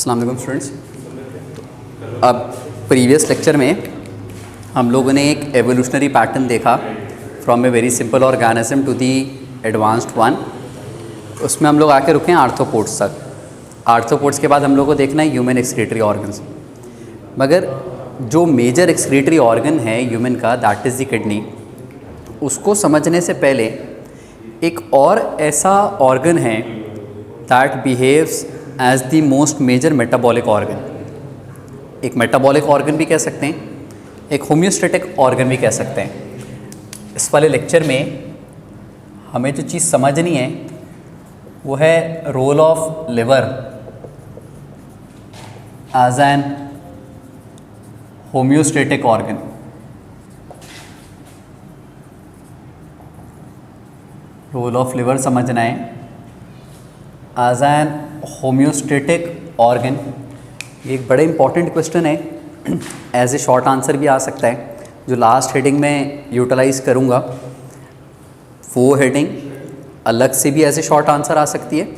अस्सलाम वालेकुम स्टूडेंट्स। अब प्रीवियस लेक्चर में हम लोगों ने एक एवोल्यूशनरी पैटर्न देखा from a very simple organism to the advanced one. उसमें हम लोग आके रुके हैं आर्थ्रोपोड्स तक। आर्थ्रोपोड्स के बाद हम लोग को देखना है ह्यूमन एक्सक्रीटरी ऑर्गन्स। मगर जो मेजर एक्सक्रीटरी ऑर्गन है ह्यूमन का, दैट इज़ द किडनी। उसको समझने से पहले एक और ऐसा ऑर्गन है that behaves as the most major metabolic organ. एक मेटाबॉलिक ऑर्गन भी कह सकते हैं, एक होम्योस्टेटिक ऑर्गन भी कह सकते हैं। इस वाले लेक्चर में हमें जो चीज़ समझनी है वो है role of liver as an homeostatic organ. Role of liver समझना है एज एन होम्योस्टेटिक ऑर्गन। ये एक बड़े इंपॉर्टेंट क्वेश्चन है, एज ए शॉर्ट आंसर भी आ सकता है। जो लास्ट हेडिंग में यूटिलाइज करूँगा वो हेडिंग अलग से भी एज ए शॉर्ट आंसर आ सकती है,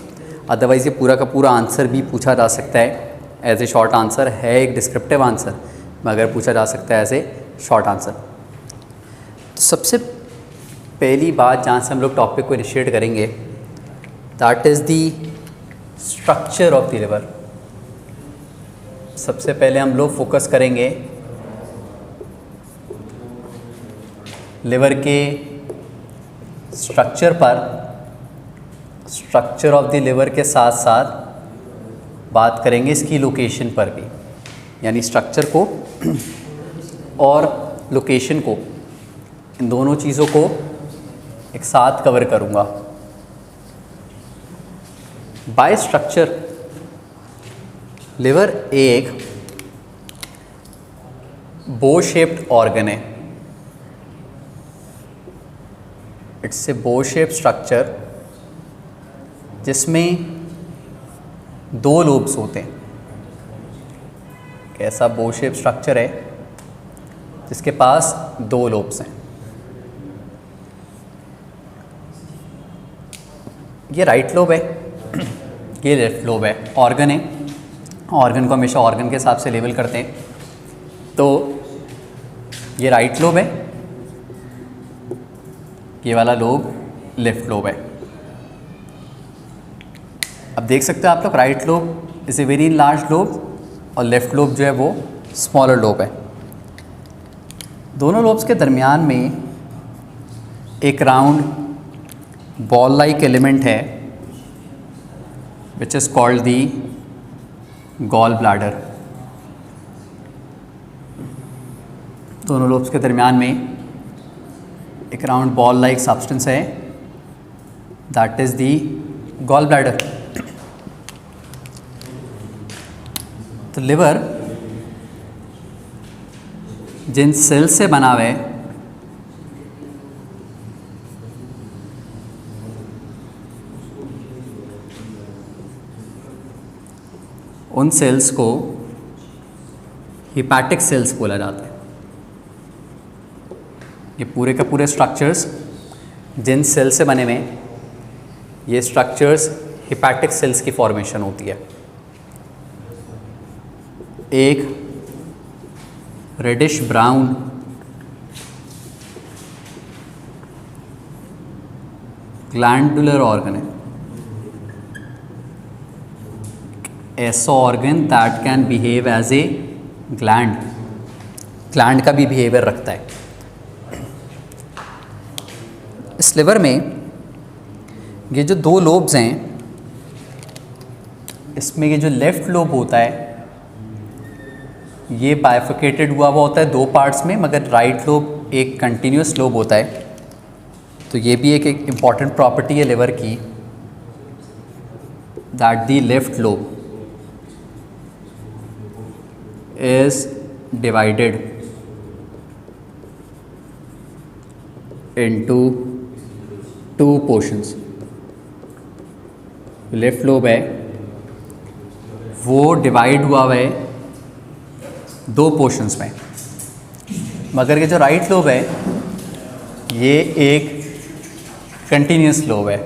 अदरवाइज़ ये पूरा का पूरा आंसर भी पूछा जा सकता है एज ए शॉर्ट आंसर। है एक डिस्क्रिप्टिव आंसर मगर पूछा जा सकता है एज ए शॉर्ट आंसर। तो सबसे पहली बात जहाँ से हम लोग टॉपिक को इनिशिएट करेंगे that is the structure of the liver. सबसे पहले हम लोग फोकस करेंगे लिवर के स्ट्रक्चर पर। स्ट्रक्चर ऑफ द लिवर के साथ साथ बात करेंगे इसकी लोकेशन पर भी, यानी स्ट्रक्चर को और लोकेशन को, इन दोनों चीज़ों को एक साथ कवर करूँगा। बाय स्ट्रक्चर लिवर एक बो शेप्ड ऑर्गन है। इट्स ए बो शेप स्ट्रक्चर जिसमें दो लोब्स होते हैं। कैसा बो शेप स्ट्रक्चर है जिसके पास दो लोब्स हैं। ये राइट लोब है, ये लेफ्ट लोब है। ऑर्गन है, ऑर्गन को हमेशा ऑर्गन के हिसाब से लेबल करते हैं। तो ये राइट लोब है, ये वाला लोब लेफ्ट लोब है। अब देख सकते हो आप लोग, right lobe is a very large lobe और लेफ्ट लोब जो है वो स्मॉलर लोब है। दोनों लोब्स के दरमियान में एक राउंड बॉल लाइक एलिमेंट है which is called the gall bladder. दोनों लोब्स के दरमियान में एक राउंड बॉल लाइक सब्सटेंस है that is the gall bladder. तो लिवर जिन सेल से बना हुआ है उन सेल्स को हिपैटिक सेल्स बोला जाता है। ये पूरे के पूरे स्ट्रक्चर्स जिन सेल से बने हुए हैं, ये स्ट्रक्चर्स हिपैटिक सेल्स की फॉर्मेशन होती है। एक रेडिश ब्राउन ग्लैंडुलर ऑर्गन है, ऐसा organ that can behave as a gland. Gland का भी बिहेवियर रखता है। इस लिवर में ये जो दो लोब्स हैं, इसमें ये जो लेफ्ट लोब होता है ये बाइफिकेटेड हुआ होता है दो पार्ट्स में, मगर राइट लोब एक कंटिन्यूस लोब होता है। तो ये भी एक इम्पॉर्टेंट प्रॉपर्टी है लिवर की, that the left lobe is divided into two portions। Left lobe है वो डिवाइड हुआ है दो पोर्शंस में, मगर ये जो राइट लोब है ये एक कंटिन्यूस लोब है।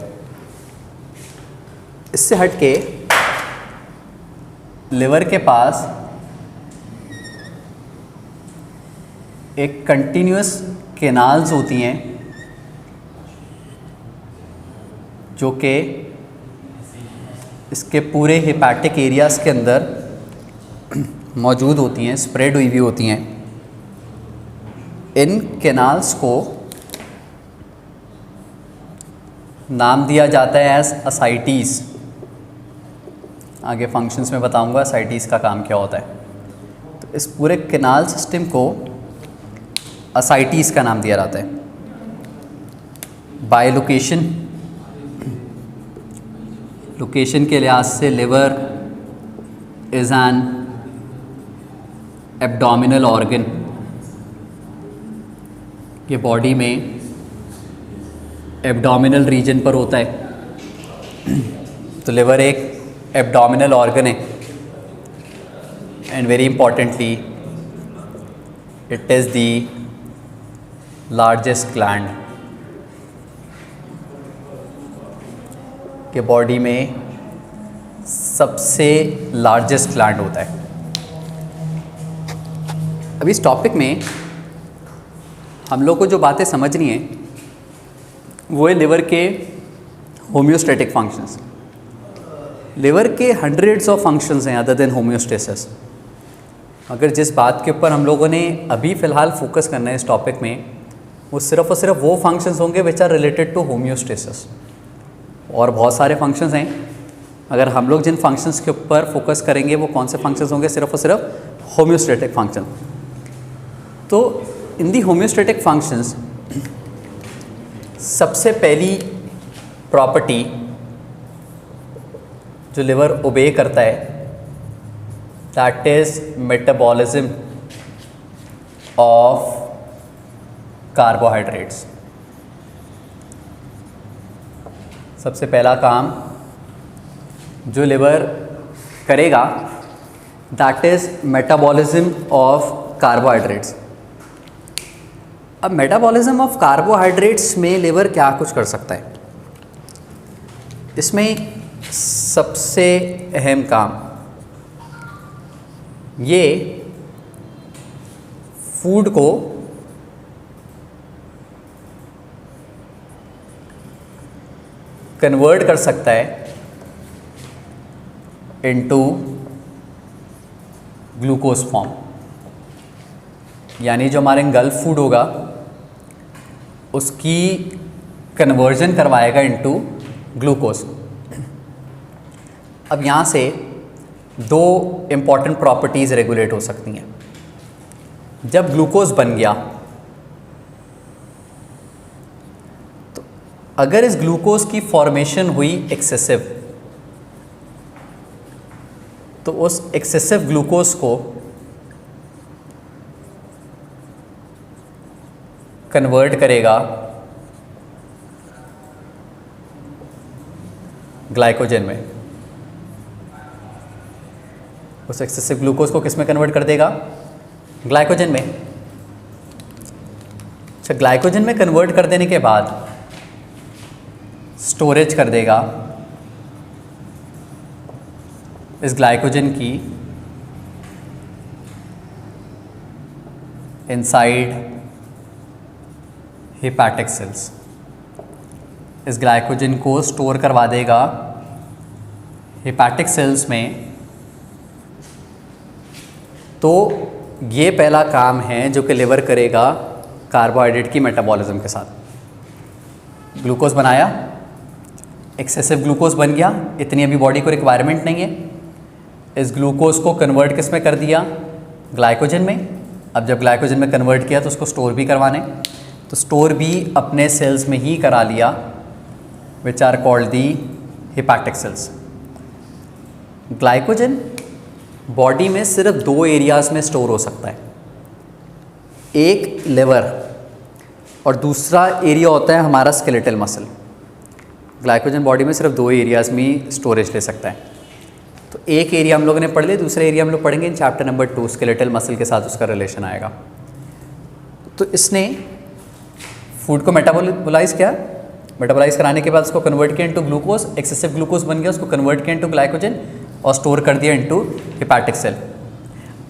इससे हट के लिवर के पास एक कंटिन्यूस कैनाल्स होती हैं जो कि इसके पूरे हेपेटिक एरियाज़ के अंदर मौजूद होती हैं, स्प्रेड हुई हुई होती हैं। इन कैनाल्स को नाम दिया जाता है एज असाइटीज़। आगे फंक्शंस में बताऊंगा असाइटीज़ का काम क्या होता है। तो इस पूरे कैनाल सिस्टम को असाइटीज़ का नाम दिया जाता है। बाय लोकेशन के लिहाज से liver is an abdominal organ. ये बॉडी में एब्डोमिनल रीजन पर होता है। तो लिवर एक एब्डोमिनल ऑर्गन है and very importantly it is the largest gland. के बॉडी में सबसे लार्जेस्ट ग्लैंड होता है। अभी इस टॉपिक में हम लोग को जो बातें समझनी है वो है लिवर के होम्योस्टैटिक फंक्शंस। लिवर के हंड्रेड्स ऑफ फंक्शंस हैं अदर देन होम्योस्टेसिस। अगर जिस बात के ऊपर हम लोगों ने अभी फ़िलहाल फोकस करना है इस टॉपिक में, वो सिर्फ और सिर्फ वो फंक्शंस होंगे which are related to homeostasis. और बहुत सारे फंक्शंस हैं, अगर हम लोग जिन फंक्शंस के ऊपर फोकस करेंगे वो कौन से फंक्शंस होंगे? सिर्फ और सिर्फ होम्योस्टैटिक फंक्शन। तो इन दी होम्योस्टैटिक फंक्शंस सबसे पहली प्रॉपर्टी जो लिवर ओबे करता है that is metabolism of carbohydrates. सबसे पहला काम जो लिवर करेगा that is metabolism of carbohydrates. अब मेटाबॉलिज्म ऑफ कार्बोहाइड्रेट्स में लिवर क्या कुछ कर सकता है? इसमें सबसे अहम काम ये फूड को कन्वर्ट कर सकता है इनटू ग्लूकोज फॉर्म। यानी जो हमारे गल्फ फूड होगा उसकी कन्वर्जन करवाएगा इनटू ग्लूकोज। अब यहाँ से दो इम्पॉर्टेंट प्रॉपर्टीज़ रेगुलेट हो सकती हैं। जब ग्लूकोज बन गया तो अगर इस ग्लूकोज की फॉर्मेशन हुई एक्सेसिव, तो उस एक्सेसिव ग्लूकोज को कन्वर्ट करेगा ग्लाइकोजन में। उस एक्सेसिव ग्लूकोज को किस में कन्वर्ट कर देगा? ग्लाइकोजन में। अच्छा, ग्लाइकोजन में कन्वर्ट कर देने के बाद स्टोरेज कर देगा इस ग्लाइकोजन की इनसाइड हेपेटिक सेल्स। इस ग्लाइकोजन को स्टोर करवा देगा हेपेटिक सेल्स में। तो ये पहला काम है जो कि लिवर करेगा कार्बोहाइड्रेट की मेटाबॉलिज्म के साथ। ग्लूकोज बनाया, एक्सेसिव ग्लूकोज बन गया, इतनी अभी बॉडी को रिक्वायरमेंट नहीं है। इस ग्लूकोज को कन्वर्ट किस में कर दिया? ग्लाइकोजन में। अब जब ग्लाइकोजन में कन्वर्ट किया तो उसको स्टोर भी करवाने, तो स्टोर भी अपने सेल्स में ही करा लिया which are called the hepatic cells. Glycogen body में सिर्फ दो एरियाज़ में स्टोर हो सकता है, एक लिवर और दूसरा एरिया होता है हमारा स्केलेटल मसल। ग्लाइकोजन बॉडी में सिर्फ दो एरियाज़ में स्टोरेज ले सकता है। तो एक एरिया हम लोगों ने पढ़ लिया, दूसरा एरिया हम लोग पढ़ेंगे in chapter number 2, skeletal muscle के साथ उसका रिलेशन आएगा। तो इसने फूड को मेटाबोलाइज किया, मेटाबोलाइज कराने के बाद उसको कन्वर्ट किया इनटू ग्लूकोज। एक्सेसिव ग्लूकोज बन गया, उसको कन्वर्ट किया इनटू ग्लाइकोजन। और स्टोर कर दिया इनटू हेपाटिक सेल।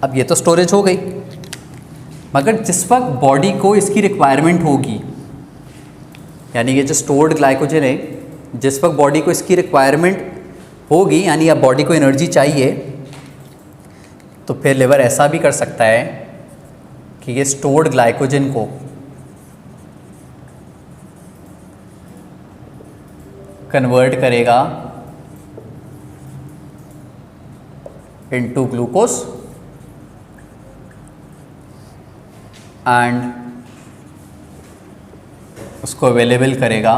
अब ये तो स्टोरेज हो गई, मगर जिस वक्त बॉडी को इसकी रिक्वायरमेंट होगी, यानी ये जो स्टोर्ड ग्लाइकोजन है, जिस वक्त बॉडी को इसकी रिक्वायरमेंट होगी, यानी अब बॉडी को एनर्जी चाहिए, तो फिर लिवर ऐसा भी कर सकता है कि ये स्टोर्ड ग्लाइकोजन को कन्वर्ट करेगा इनटू ग्लूकोज एंड उसको अवेलेबल करेगा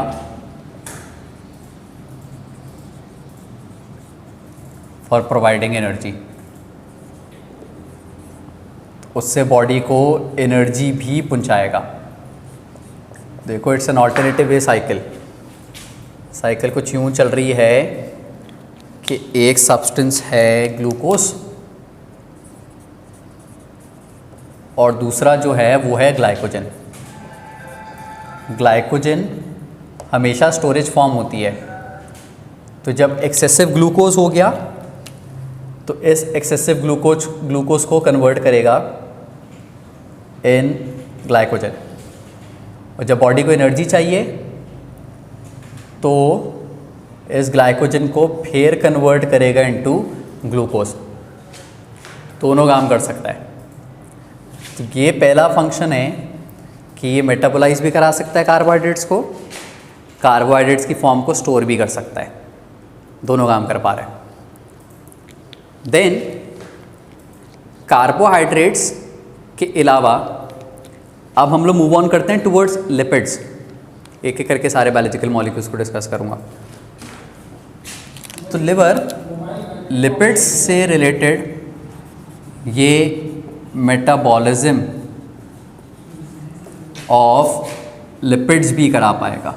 फॉर प्रोवाइडिंग एनर्जी। उससे बॉडी को एनर्जी भी पहुंचाएगा। देखो, it's an alternative way cycle. Cycle कुछ यूँ चल रही है कि एक सब्सटेंस है ग्लूकोज और दूसरा जो है वो है ग्लाइकोजन। ग्लाइकोजन हमेशा स्टोरेज फॉर्म होती है, तो जब एक्सेसिव ग्लूकोज हो गया तो इस एक्सेसिव ग्लूकोज को कन्वर्ट करेगा इन ग्लाइकोजन, और जब बॉडी को एनर्जी चाहिए तो इस ग्लाइकोजन को फिर कन्वर्ट करेगा इनटू ग्लूकोज। दोनों काम कर सकता है। तो ये पहला फंक्शन है कि ये मेटाबोलाइज भी करा सकता है कार्बोहाइड्रेट्स को, कार्बोहाइड्रेट्स की फॉर्म को स्टोर भी कर सकता है। दोनों काम कर पा रहा है। देन कार्बोहाइड्रेट्स के अलावा अब हम लोग मूव ऑन करते हैं टुवर्ड्स लिपिड्स। एक एक करके सारे बायोलॉजिकल मॉलिक्यूल्स को डिस्कस करूंगा। तो लिवर लिपिड्स से रिलेटेड ये मेटाबॉलिज्म ऑफ लिपिड्स भी करा पाएगा।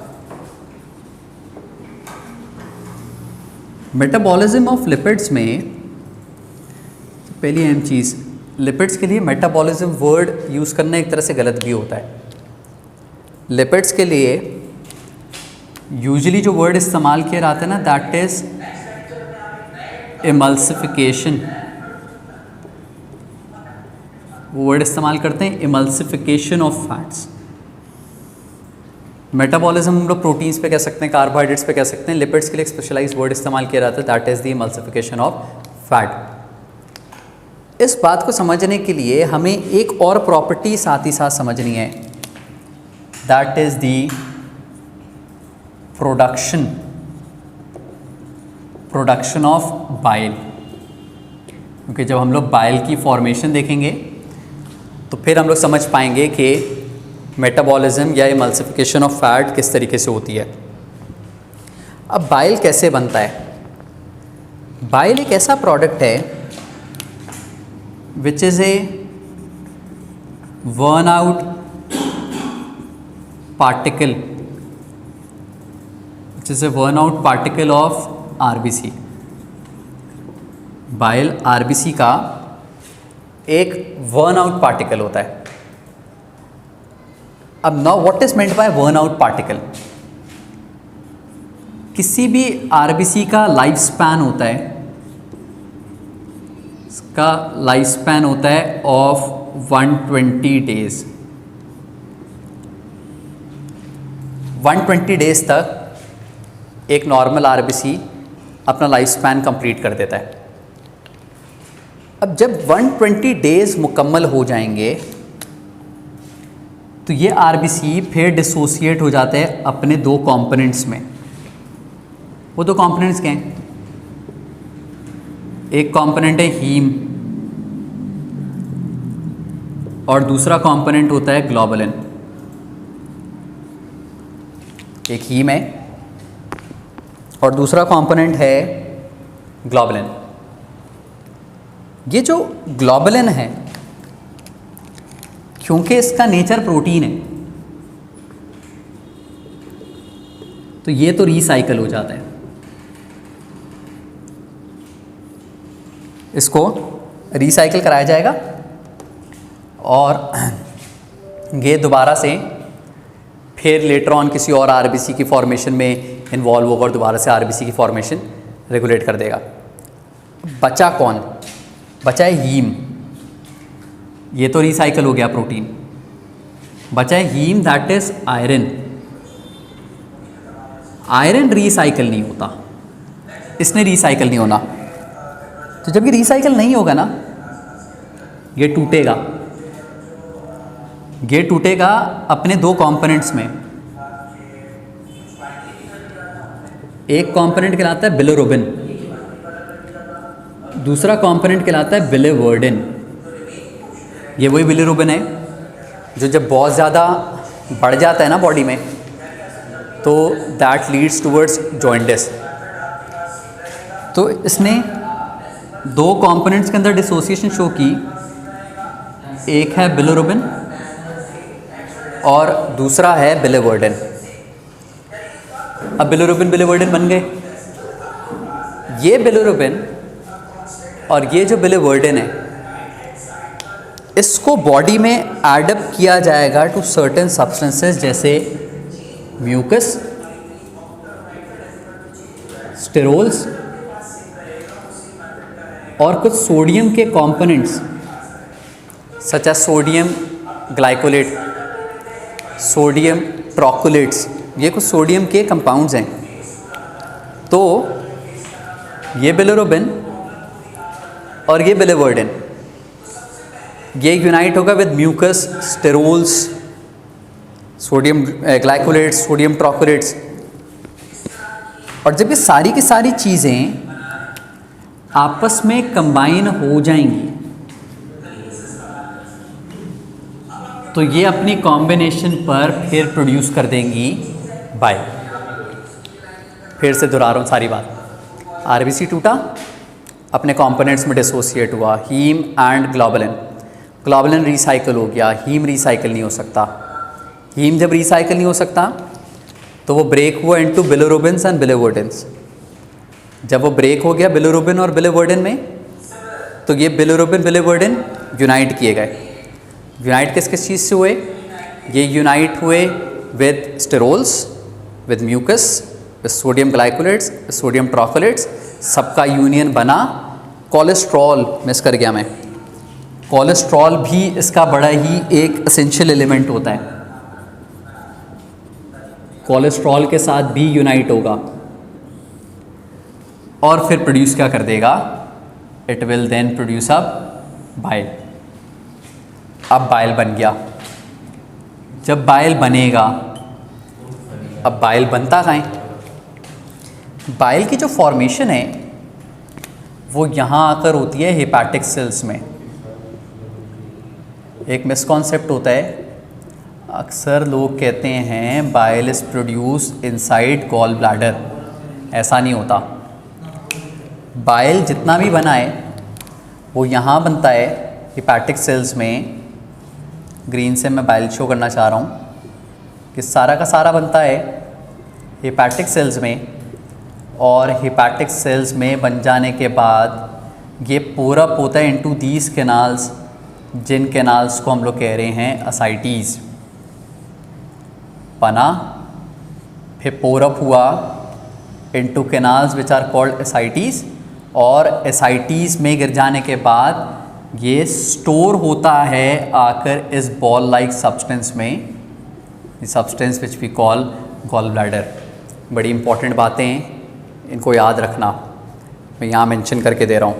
मेटाबॉलिज्म ऑफ लिपिड्स में पहली अहम चीज़, लिपिड्स के लिए मेटाबॉलिज्म वर्ड यूज़ करना एक तरह से गलत भी होता है। लिपिड्स के लिए यूजुअली जो वर्ड इस्तेमाल किया जाता है ना, दैट इज़ इमल्सिफिकेशन। वो वर्ड इस्तेमाल करते हैं इमल्सिफिकेशन ऑफ फैट्स। मेटाबॉलिज्म हम लोग प्रोटीन्स पे कह सकते हैं, कार्बोहाइड्रेट्स पे कह सकते हैं। लिपिड्स के लिए एक स्पेशलाइज्ड वर्ड इस्तेमाल किया जाता है, that is the emulsification of fat. इस बात को समझने के लिए हमें एक और प्रॉपर्टी साथ ही साथ समझनी है, that is the production of bile. क्योंकि जब हम लोग बाइल की फॉर्मेशन देखेंगे तो फिर हम लोग समझ पाएंगे कि मेटाबॉलिज्म या इमल्सिफिकेशन ऑफ फैट किस तरीके से होती है। अब बाइल कैसे बनता है? बाइल एक ऐसा प्रोडक्ट है which is a worn out particle, which is a worn out particle of RBC। Bile RBC का एक वर्न आउट पार्टिकल होता है। अब now what is meant by worn out particle? किसी भी RBC का लाइफ स्पैन होता है, इसका लाइफ स्पैन होता है ऑफ 120 डेज। 120 डेज तक एक नॉर्मल RBC अपना लाइफ स्पैन कंप्लीट कर देता है। अब जब 120 डेज मुकम्मल हो जाएंगे तो ये RBC फिर डिसोसिएट हो जाते हैं अपने दो कंपोनेंट्स में। वो दो कंपोनेंट्स क्या हैं? एक कंपोनेंट है हीम और दूसरा कंपोनेंट होता है ग्लोबुलिन। एक हीम है और दूसरा कंपोनेंट है ग्लोबुलिन। ये जो ग्लोबुलिन है, क्योंकि इसका नेचर प्रोटीन है, तो ये तो रीसाइकल हो जाता है। इसको रीसाइकिल कराया जाएगा और ये दोबारा से फिर लेटर ऑन किसी और RBC की फॉर्मेशन में इन्वॉल्व होगा और दोबारा से RBC की फॉर्मेशन रेगुलेट कर देगा। बचा कौन? बचा है हीम, ये तो रिसाइकल हो गया प्रोटीन। बचा है haem, that is iron. Iron recycle नहीं होता, इसने रिसाइकल नहीं होना। तो जब ये रिसाइकल नहीं होगा ना, ये टूटेगा। ये टूटेगा अपने दो कंपोनेंट्स में। एक कंपोनेंट कहलाता है बिलिरुबिन, दूसरा कंपोनेंट कहलाता है बिलिवर्डिन। ये वही बिलिरुबिन है जो जब बहुत ज़्यादा बढ़ जाता है ना बॉडी में, तो दैट लीड्स टूवर्ड्स जॉइंटिस। तो इसने दो कंपोनेंट्स के अंदर डिसोसिएशन शो की, एक है बिलिरुबिन और दूसरा है बिलिवर्डिन। अब बिलिरुबिन बिलिवर्डिन बन गए। ये बिलिरुबिन और ये जो बिलिवर्डिन है, इसको बॉडी में एडअप किया जाएगा टू सर्टेन सब्सटेंसेस जैसे म्यूकस, स्टेरोल्स और कुछ सोडियम के components such as sodium glycolate, sodium taurocholates. ये कुछ सोडियम के कंपाउंड्स हैं। तो ये बिलिरुबिन और ये बिलिवर्डिन, ये यूनाइट होगा with mucus, sterols, sodium glycolates, sodium taurocholates. और जब ये सारी की सारी चीज़ें आपस में कंबाइन हो जाएंगी, तो ये अपनी कॉम्बिनेशन पर फिर प्रोड्यूस कर देंगी बाइल। फिर से दोहरा रहा हूँ सारी बात। आरबीसी टूटा, अपने कंपोनेंट्स में डिसोसिएट हुआ, haem and globulin. Globulin recycle हो गया, हीम रिसाइकल नहीं हो सकता। हीम जब रिसाइकल नहीं हो सकता तो वो ब्रेक हुआ इनटू बिलिरुबिन्स एंड बिलिवर्डिन्स। जब वो ब्रेक हो गया बिलिरुबिन और बिलिवर्डिन में, तो ये बिलिरुबिन बिलिवर्डिन यूनाइट किए गए। यूनाइट किस किस चीज़ से हुए? ये यूनाइट हुए with sterols, with mucus, with sodium glycolates, sodium taurocholates. सबका यूनियन बना कोलेस्ट्रॉल। मिस कर गया मैं, कोलेस्ट्रॉल भी इसका बड़ा ही एक एसेंशियल एलिमेंट होता है। कोलेस्ट्रॉल के साथ भी यूनाइट होगा और फिर प्रोड्यूस क्या कर देगा? It will then produce a bile. अब बाइल बन गया। जब बाइल बनेगा, अब बाइल बनता कहाँ है? बाइल की जो फॉर्मेशन है वो यहाँ आकर होती है हेपाटिक सेल्स में। एक मिसकॉन्सेप्ट होता है, अक्सर लोग कहते हैं bile is produce inside gall bladder. ऐसा नहीं होता। बाइल जितना भी बना है वो यहाँ बनता है हेपाटिक सेल्स में। ग्रीन से मैं बाइल शो करना चाह रहा हूँ कि सारा का सारा बनता है हेपाटिक सेल्स में, और हेपाटिक सेल्स में बन जाने के बाद ये पूरा होता है इनटू दीज कैनाल्स, जिन कैनाल्स को हम लोग कह रहे हैं असाइटीज़। बना, फिर पोरअप हुआ into canals which are called ascites, और एसाइटीज़ में गिर जाने के बाद ये स्टोर होता है आकर इस बॉल लाइक सब्सटेंस में, substance which we call gall bladder. बड़ी इंपॉर्टेंट बातें हैं, इनको याद रखना। मैं यहाँ मेंशन करके दे रहा हूँ।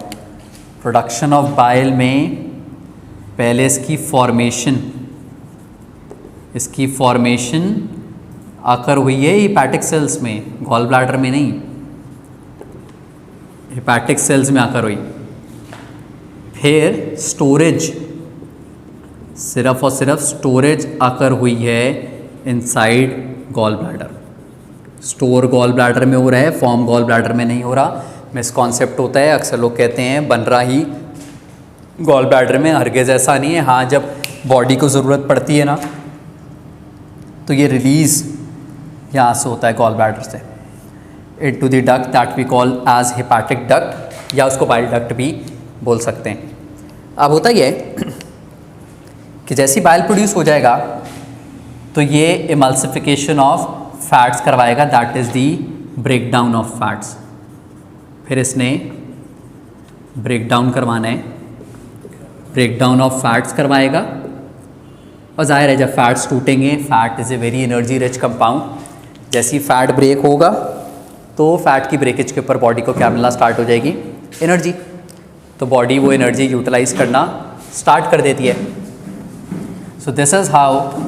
प्रोडक्शन ऑफ बाइल में पहले इसकी फॉर्मेशन आकर हुई है हेपाटिक सेल्स में, गॉल ब्लैडर में नहीं, हेपाटिक सेल्स में आकर हुई। फिर स्टोरेज, सिर्फ और सिर्फ स्टोरेज आकर हुई है inside gall bladder. Store gall bladder में हो रहा है, फॉर्म गॉल ब्लैडर में नहीं हो रहा। मिसकॉन्सेप्ट होता है, अक्सर लोग कहते हैं बन रहा ही गॉल ब्लैडर में। हरगिज़ ऐसा नहीं है। हाँ, जब बॉडी को ज़रूरत पड़ती है ना, तो ये रिलीज़ यहाँ से होता है गॉल ब्लैडर से into the duct that we call as hepatic duct, या उसको बाइल डक्ट भी बोल सकते हैं। अब होता ये है कि जैसी बाइल प्रोड्यूस हो जाएगा तो ये इमल्सिफिकेशन ऑफ फैट्स करवाएगा, that is the break down of fats. फिर इसने ब्रेक डाउन करवाना है, ब्रेक डाउन ऑफ फैट्स करवाएगा। और जाहिर है जब फैट्स टूटेंगे, fat is a very energy rich compound, जैसे ही फैट ब्रेक होगा तो फैट की ब्रेकेज के ऊपर बॉडी को क्या मिलना स्टार्ट हो जाएगी, एनर्जी। तो बॉडी वो एनर्जी यूटिलाइज करना स्टार्ट कर देती है। So this is how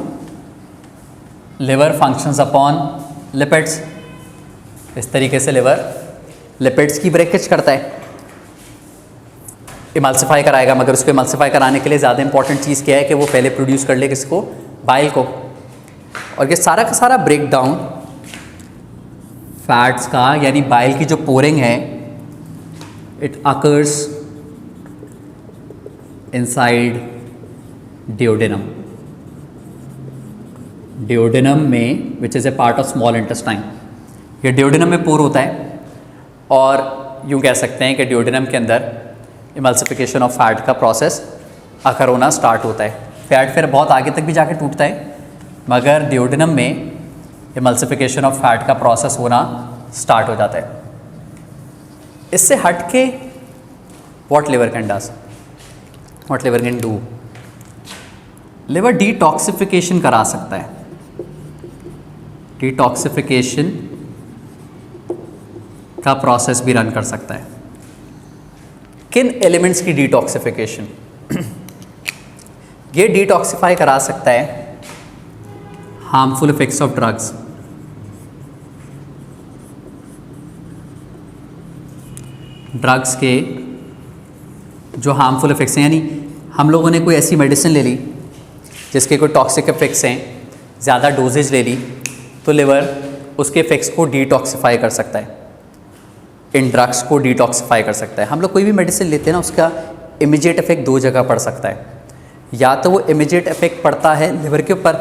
liver functions upon lipids. इस तरीके से लिवर लिपिड्स की ब्रेकेज करता है, इमल्सिफाई कराएगा। मगर उसको इमल्सिफाई कराने के लिए ज़्यादा इंपॉर्टेंट चीज़ क्या है कि वो पहले प्रोड्यूस कर ले किसको, बाइल को। और ये सारा का सारा ब्रेक डाउन फैट्स का, यानी बाइल की जो पोरिंग है, it occurs inside duodenum. Duodenum में which is a part of small intestine. ये डिओडेनम में पोर होता है और यूँ कह सकते हैं कि डिओडेनम के अंदर इमल्सिफिकेशन ऑफ फैट का प्रोसेस अकर होना स्टार्ट होता है। फैट फिर बहुत आगे तक भी जाके टूटता है, मगर डिओडेनम में इमल्सिफिकेशन ऑफ फैट का प्रोसेस होना स्टार्ट हो जाता है। इससे हट के what liver can does, what liver can do, liver detoxification करा सकता है। डिटॉक्सिफिकेशन का प्रोसेस भी रन कर सकता है। किन एलिमेंट्स की डिटॉक्सिफिकेशन? ये डिटॉक्सिफाई करा सकता है harmful effects of drugs, drugs के जो हार्मफुल इफेक्ट्स हैं। यानी हम लोगों ने कोई ऐसी मेडिसिन ले ली जिसके कोई टॉक्सिक इफेक्ट्स हैं, ज़्यादा डोजेज ले ली, तो लिवर उसके इफेक्ट्स को डिटॉक्सिफाई कर सकता है, इन ड्रग्स को डिटॉक्सिफाई कर सकता है। हम लोग कोई भी मेडिसिन लेते हैं ना, उसका इमीडिएट इफेक्ट दो जगह पड़ सकता है। या तो वो इमीडिएट इफेक्ट पड़ता है लिवर के ऊपर,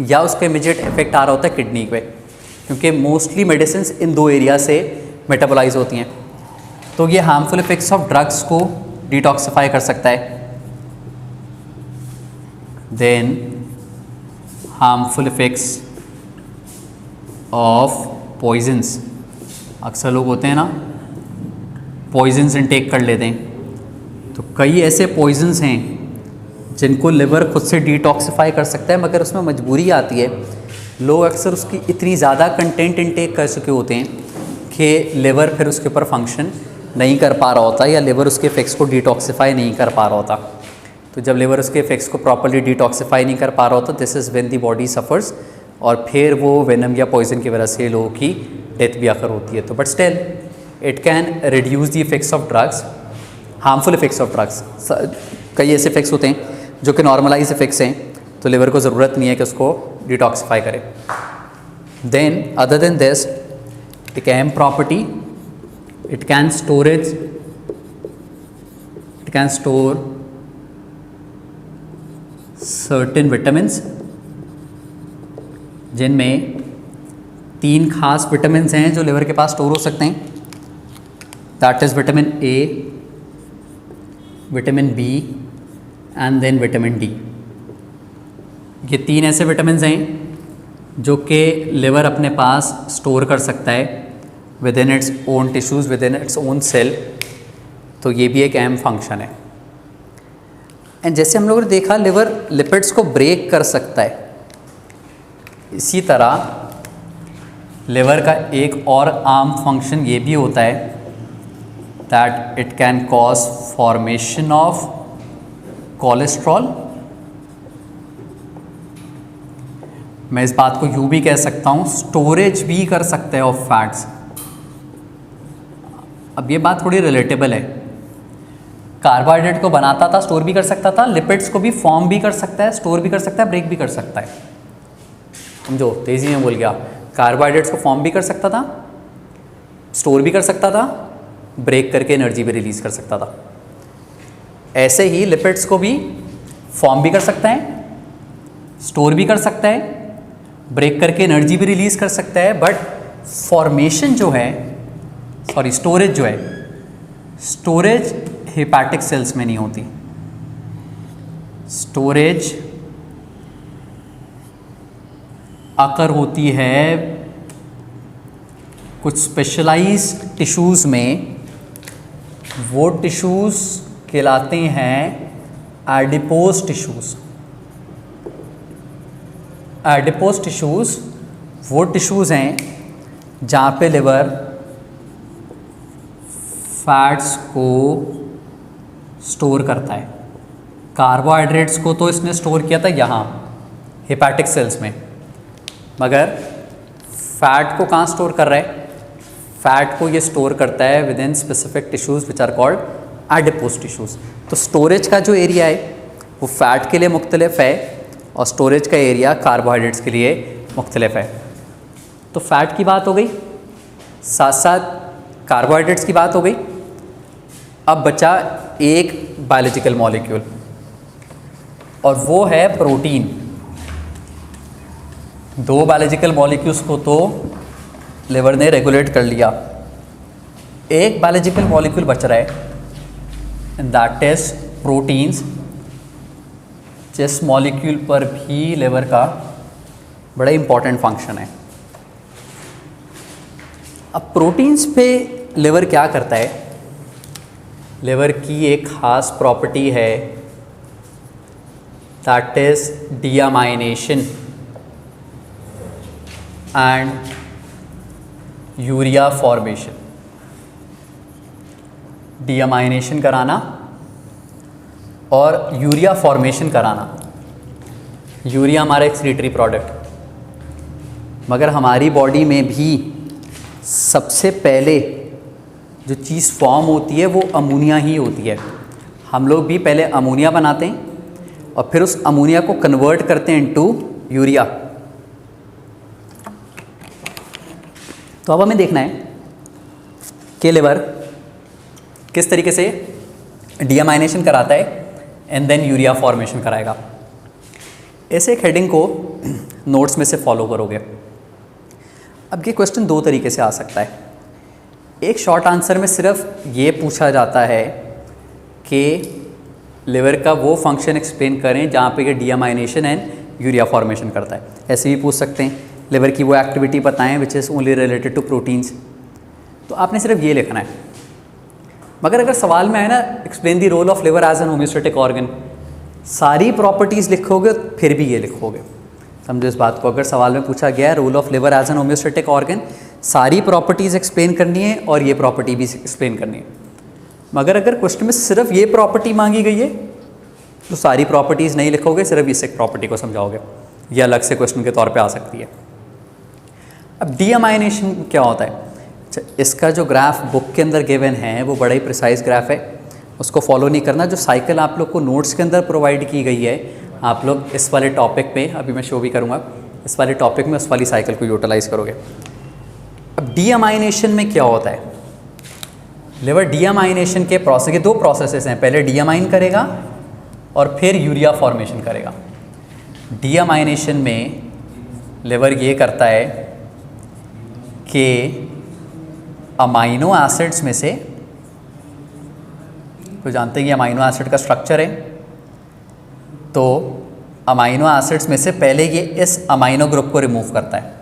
या उसका इमीडिएट इफेक्ट आ रहा होता है किडनी पे, क्योंकि मोस्टली मेडिसिन इन दो एरिया से मेटाबोलाइज होती हैं। तो ये हार्मफुल इफेक्ट्स ऑफ ड्रग्स को डिटॉक्सिफाई कर सकता है। Then harmful effects of poisons. अक्सर लोग होते हैं ना, पॉइजन्स इनटेक कर लेते हैं, तो कई ऐसे पॉइजन्स हैं जिनको लिवर खुद से डिटॉक्सिफाई कर सकता है, मगर उसमें मजबूरी आती है। लोग अक्सर उसकी इतनी ज़्यादा कंटेंट इनटेक कर चुके होते हैं कि लिवर फिर उसके ऊपर फंक्शन नहीं कर पा रहा होता, या लिवर उसके इफेक्ट्स को डिटॉक्सिफाई नहीं कर पा रहा होता। तो जब लिवर उसके इफेक्ट्स को प्रॉपर्ली डिटॉक्सिफाई नहीं कर पा रहा होता, this is when the body suffers, और फिर वो वेनम या पॉइजन की वजह से लोगों की डेथ भी आखिर होती है। तो but still it can reduce the effects of drugs, harmful effects of drugs. कई ऐसे इफेक्ट्स होते हैं जो कि नॉर्मलाइज इफेक्ट्स हैं, तो लिवर को ज़रूरत नहीं है कि उसको डिटॉक्सिफाई करे। देन अदर देन दिस, एक अहम property, it can store certain vitamins, जिनमें 3 खास विटामिन्स हैं जो लिवर के पास स्टोर हो सकते हैं। That is vitamin A, vitamin B and then vitamin D. ये 3 ऐसे विटामिन्स हैं जो कि लिवर अपने पास स्टोर कर सकता है within its own tissues, within its own cell. तो ये भी एक अहम फंक्शन है। एंड जैसे हम लोगों ने देखा लिवर लिपिड्स को ब्रेक कर सकता है, इसी तरह लिवर का एक और आम फंक्शन ये भी होता है that it can cause formation of cholesterol. मैं इस बात को यूँ भी कह सकता हूँ, स्टोरेज भी कर सकते हैं ऑफ फैट्स। अब ये बात थोड़ी रिलेटेबल है। कार्बोहाइड्रेट को बनाता था, स्टोर भी कर सकता था, लिपिड्स को भी फॉर्म भी कर सकता है, स्टोर भी कर सकता है, ब्रेक भी कर सकता है। समझो, तेज़ी में बोल गया। कार्बोहाइड्रेट्स को फॉर्म भी कर सकता था, स्टोर भी कर सकता था, ब्रेक करके एनर्जी भी रिलीज़ कर सकता था। ऐसे ही लिपिड्स को भी फॉर्म भी कर सकता है, स्टोर भी कर सकता है, ब्रेक करके एनर्जी भी रिलीज़ कर सकता है। बट फॉर्मेशन जो है, सॉरी स्टोरेज जो है, स्टोरेज हेपाटिक सेल्स में नहीं होती। स्टोरेज आकर होती है कुछ स्पेशलाइज्ड टिश्यूज़ में, वो टिश्यूज़ कहलाते हैं एडिपोज टिश्यूज़। एडिपोज टिश्यूज़ वो टिश्यूज़ हैं जहाँ पे लिवर फैट्स को स्टोर करता है। कार्बोहाइड्रेट्स को तो इसने स्टोर किया था यहाँ हेपेटिक सेल्स में, मगर फैट को कहाँ स्टोर कर रहा है? फैट को ये स्टोर करता है within specific tissues which are called adipose tissues. तो स्टोरेज का जो एरिया है वो फैट के लिए मुख्तलिफ है और स्टोरेज का एरिया कार्बोहाइड्रेट्स के लिए मुख्तलिफ है। तो फैट की बात हो गई, साथ साथ कार्बोहाइड्रेट्स की बात हो गई। अब बचा एक बायोलॉजिकल मॉलिक्यूल और वो है प्रोटीन। दो बायोलॉजिकल मॉलिक्यूल्स को तो लिवर ने रेगुलेट कर लिया, एक बायोलॉजिकल मॉलिक्यूल बच रहा है, दैट इज प्रोटीन्स, जिस मॉलिक्यूल पर भी लिवर का बड़ा इंपॉर्टेंट फंक्शन है। अब प्रोटीन्स पे लिवर क्या करता है? लिवर की एक ख़ास प्रॉपर्टी है, that is deamination and urea formation. Deamination कराना और यूरिया फॉर्मेशन कराना। यूरिया हमारा एक्सक्रीटरी प्रोडक्ट, मगर हमारी बॉडी में भी सबसे पहले जो चीज़ फॉर्म होती है वो अमोनिया ही होती है। हम लोग भी पहले अमोनिया बनाते हैं और फिर उस अमोनिया को कन्वर्ट करते हैं इनटू यूरिया। तो अब हमें देखना है कि लिवर किस तरीके से डीअमाइनेशन कराता है एंड देन यूरिया फॉर्मेशन कराएगा। ऐसे एक हेडिंग को नोट्स में से फॉलो करोगे। अब ये क्वेश्चन दो तरीके से आ सकता है। एक शॉर्ट आंसर में सिर्फ ये पूछा जाता है कि लिवर का वो फंक्शन एक्सप्लेन करें जहाँ पे ये डीअमाइनेशन एंड यूरिया फॉर्मेशन करता है। ऐसे भी पूछ सकते हैं लिवर की वो एक्टिविटी बताएं which is only related to proteins. तो आपने सिर्फ ये लिखना है। मगर अगर सवाल में आए ना explain the role of liver as an homeostatic organ, सारी प्रॉपर्टीज़ लिखोगे फिर भी ये लिखोगे। समझो इस बात को। अगर सवाल में पूछा गया है role of liver as an homeostatic organ, सारी प्रॉपर्टीज़ एक्सप्लेन करनी है और ये प्रॉपर्टी भी एक्सप्लेन करनी है। मगर अगर क्वेश्चन में सिर्फ ये प्रॉपर्टी मांगी गई है तो सारी प्रॉपर्टीज़ नहीं लिखोगे, सिर्फ इस एक प्रॉपर्टी को समझाओगे। ये अलग से क्वेश्चन के तौर पे आ सकती है। अब डीअमाइनेशन क्या होता है? अच्छा, इसका जो ग्राफ बुक के अंदर गिवन है वो बड़ा ही प्रिसाइज ग्राफ है, उसको फॉलो नहीं करना। जो साइकिल आप लोग को नोट्स के अंदर प्रोवाइड की गई है, आप लोग इस वाले टॉपिक पे, अभी मैं शो भी करूँगा, इस वाले टॉपिक में उस वाली साइकिल को यूटिलाइज़ करोगे। अब डीअमाइनेशन में क्या होता है? लिवर डीअमाइनेशन के प्रोसेस के दो प्रोसेसेस हैं, पहले डीअमाइन करेगा और फिर यूरिया फॉर्मेशन करेगा। डीअमाइनेशन में लिवर ये करता है कि अमाइनो एसिड्स में से, तो जानते हैं कि अमाइनो एसिड का स्ट्रक्चर है, तो अमाइनो एसिड्स में से पहले ये इस अमाइनो ग्रुप को रिमूव करता है।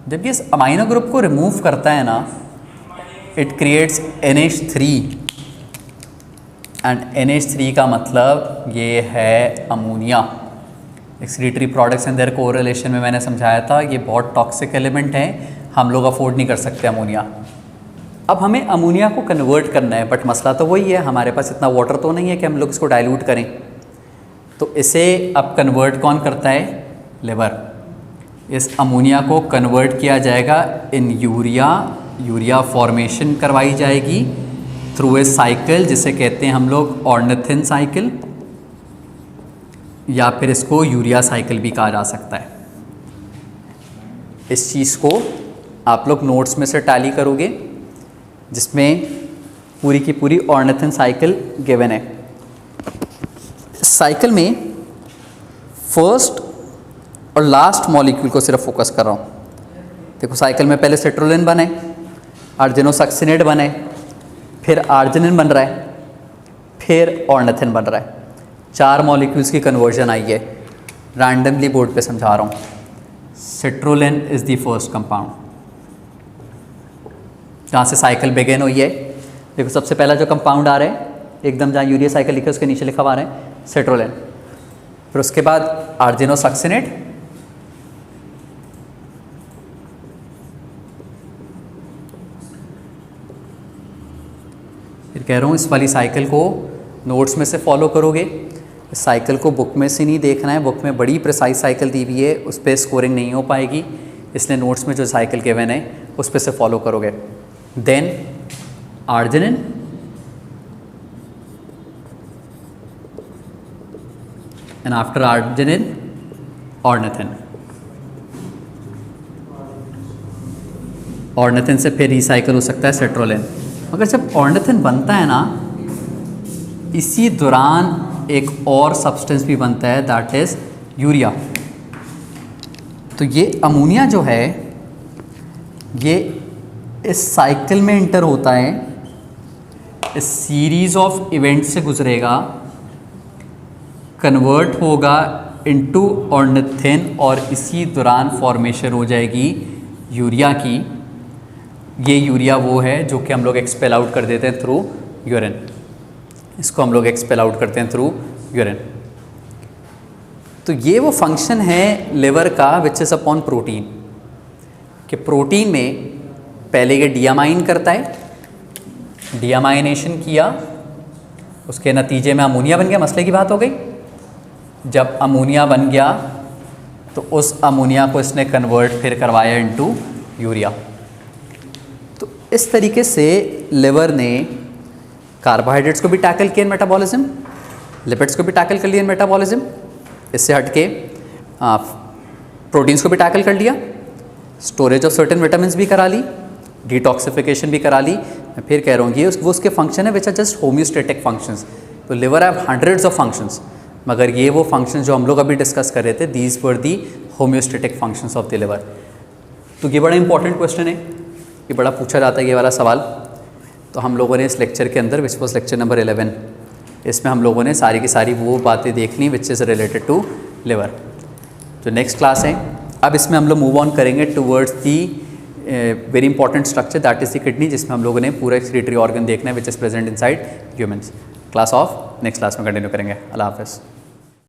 जब ये इस अमाइनो ग्रुप को रिमूव करता है ना, it creates NH3 and NH3 का मतलब ये है ammonia. Excretory products and their correlation में मैंने समझाया था ये बहुत टॉक्सिक एलिमेंट है, हम लोग अफोर्ड नहीं कर सकते अमोनिया। अब हमें अमोनिया को कन्वर्ट करना है, बट मसला तो वही है, हमारे पास इतना वाटर तो नहीं है कि हम लोग इसको डाइल्यूट करें। तो इसे अब कन्वर्ट कौन करता है? लिवर। इस अमोनिया को कन्वर्ट किया जाएगा इन यूरिया, यूरिया फॉर्मेशन करवाई जाएगी थ्रू ए साइकिल जिसे कहते हैं हम लोग ऑर्निथिन साइकिल, या फिर इसको यूरिया साइकिल भी कहा जा सकता है। इस चीज़ को आप लोग नोट्स में से टैली करोगे जिसमें पूरी की पूरी ऑर्निथिन साइकिल गिवन है। साइकिल में फर्स्ट और लास्ट मॉलिक्यूल को सिर्फ फोकस कर रहा हूँ। देखो साइकिल में पहले सिट्रोलिन बने, आर्जिनोसक्सिनेट बने, फिर आर्जिनिन बन रहा है, फिर ऑर्निथिन बन रहा है। 4 मॉलिक्यूल्स की कन्वर्जन आई है। रैंडमली बोर्ड पे समझा रहा हूँ। Citrulline is the first compound, जहाँ से साइकिल बिगिन हुई है। देखो सबसे पहला जो कंपाउंड आ रहा है एकदम जहाँ यूरिया साइकिल लिखे उसके नीचे लिखा हुआ आ रहा है सेट्रोलिन, फिर उसके बाद आर्जिनोसक्सिनेट, फिर कह रहा हूँ इस वाली साइकिल को नोट्स में से फॉलो करोगे। इस साइकिल को बुक में से नहीं देखना है, बुक में बड़ी प्रिसाइज साइकिल दी हुई है, उस पर स्कोरिंग नहीं हो पाएगी, इसलिए नोट्स में जो साइकिल गिवन है उस पर से फॉलो करोगे। Then arginine, and after arginine ornithine, ornithine से फिर रिसाइकिल हो सकता है सेट्रोलिन। मगर जब ऑर्निथिन बनता है ना, इसी दौरान एक और सब्सटेंस भी बनता है दैट इज़ यूरिया। तो ये अमोनिया जो है ये इस साइकिल में इंटर होता है, इस सीरीज ऑफ इवेंट्स से गुजरेगा, कन्वर्ट होगा इनटू ऑर्निथिन और इसी दौरान फॉर्मेशन हो जाएगी यूरिया की। ये यूरिया वो है जो कि हम लोग एक्सपेल आउट कर देते हैं थ्रू यूरिन, इसको हम लोग एक्सपेल आउट करते हैं थ्रू यूरिन। तो ये वो फंक्शन है लिवर का विच इज़ अपॉन प्रोटीन, कि प्रोटीन में पहले ये डियामाइन करता है, डियामाइनेशन किया, उसके नतीजे में अमोनिया बन गया, मसले की बात हो गई। जब अमोनिया बन गया तो उस अमोनिया को इसने कन्वर्ट फिर करवाया इनटू यूरिया। तो इस तरीके से लिवर ने कार्बोहाइड्रेट्स को भी टैकल किया इन मेटाबॉलिज्म, लिपिड्स को भी टैकल कर लिया इन मेटाबॉलिज्म, इससे हटके प्रोटीन्स को भी टैकल कर लिया, स्टोरेज ऑफ सर्टेन विटामिन्स भी करा ली, डिटॉक्सिफिकेशन भी करा ली। मैं फिर कह रहा हूँ ये वो उसके फंक्शन है which are just homeostatic functions. तो liver have hundreds of functions, मगर ये वो फंक्शंस जो हम लोग अभी डिस्कस कर रहे थे, these were the homeostatic functions of the liver. तो ये बड़ा इंपॉर्टेंट क्वेश्चन है, ये बड़ा पूछा जाता है ये वाला सवाल। तो हम लोगों ने इस लेक्चर के अंदर, विच वॉज लेक्चर नंबर 11, इसमें हम लोगों ने सारी की सारी वो बातें देख ली which is related to liver. जो नेक्स्ट क्लास है, अब इसमें हम लोग मूव ऑन करेंगे towards the very important structure that is the kidney, जिसमें हम लोगों ने पूरा एक्सक्रीटरी ऑर्गन देखना है which is present inside humans. Class of next class में कंटिन्यू करेंगे। अल्लाह हाफ़िज़।